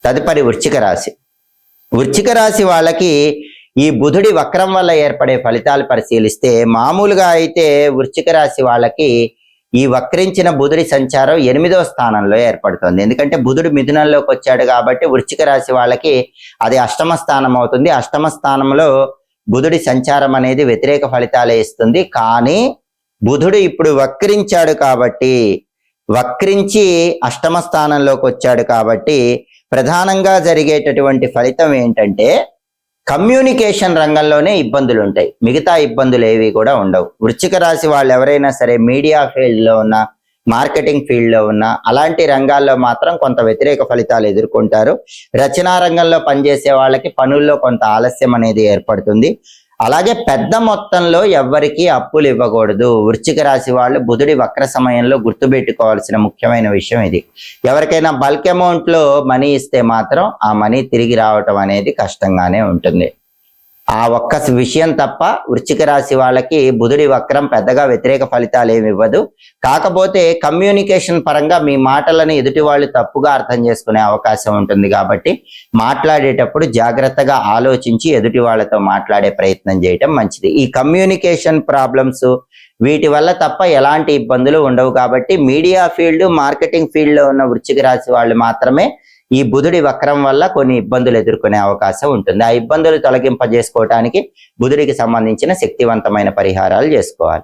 తదుపరి వృశ్చిక రాశి. వృశ్చిక రాశి వాళ్ళకి ఈ బుధుడి వక్రం వల్ల ఏర్పడే ఫలితాలు పరిశీలిస్తే మామూలుగా అయితే వృశ్చిక రాశి వాళ్ళకి ఈ వక్రించిన బుధుడి సంచారం 8వ స్థానంలో ఏర్పడుతుంది. ఎందుకంటే బుధుడు మిథునంలోకి వచ్చాడు కాబట్టి వృశ్చిక రాశి వాళ్ళకి అది అష్టమ స్థానం అవుతుంది. అష్టమ స్థానంలో బుధుడి సంచారం అనేది వ్యతిరేక ఫలితాలే ఇస్తుంది. కానీ బుధుడు ఇప్పుడు వక్రించాడు కాబట్టి, వక్రించి అష్టమ స్థానంలోకి వచ్చాడు కాబట్టి ప్రధానంగా జరిగేటటువంటి ఫలితం ఏంటంటే కమ్యూనికేషన్ రంగంలోనే ఇబ్బందులు ఉంటాయి, మిగతా ఇబ్బందులు ఏవి కూడా ఉండవు. వృశ్చిక రాశి వాళ్ళు ఎవరైనా సరే మీడియా ఫీల్డ్లో ఉన్న, మార్కెటింగ్ ఫీల్డ్లో ఉన్న అలాంటి రంగాల్లో మాత్రం కొంత వ్యతిరేక ఫలితాలు ఎదుర్కొంటారు. రచనా రంగంలో పనిచేసే వాళ్ళకి పనుల్లో కొంత ఆలస్యం అనేది ఏర్పడుతుంది. అలాగే పెద్ద మొత్తంలో ఎవ్వరికీ అప్పులు ఇవ్వకూడదు. వృశ్చిక రాశి వాళ్ళు బుధుడి వక్ర సమయంలో గుర్తుపెట్టుకోవాల్సిన ముఖ్యమైన విషయం ఇది. ఎవరికైనా బల్క్ అమౌంట్లో మనీ ఇస్తే మాత్రం ఆ మనీ తిరిగి రావటం అనేది కష్టంగానే ఉంటుంది. ఆ ఒక్క విషయం తప్ప వృశ్చిక రాశి వాళ్ళకి బుధుడి వక్రం పెద్దగా వ్యతిరేక ఫలితాలు ఏమి ఇవ్వదు. కాకపోతే కమ్యూనికేషన్ పరంగా మీ మాటలను ఎదుటి వాళ్ళు తప్పుగా అర్థం చేసుకునే అవకాశం ఉంటుంది కాబట్టి మాట్లాడేటప్పుడు జాగ్రత్తగా ఆలోచించి ఎదుటి వాళ్ళతో మాట్లాడే ప్రయత్నం చేయటం మంచిది. ఈ కమ్యూనికేషన్ ప్రాబ్లమ్స్ వీటి వల్ల తప్ప ఎలాంటి ఇబ్బందులు ఉండవు కాబట్టి మీడియా ఫీల్డ్, మార్కెటింగ్ ఫీల్డ్లో ఉన్న వృశ్చిక రాశి వాళ్ళు మాత్రమే ఈ బుధుడి వక్రం వల్ల కొన్ని ఇబ్బందులు ఎదుర్కొనే అవకాశం ఉంటుంది. ఆ ఇబ్బందులు తొలగింపజేసుకోవడానికి బుధుడికి సంబంధించిన శక్తివంతమైన పరిహారాలు చేసుకోవాలి.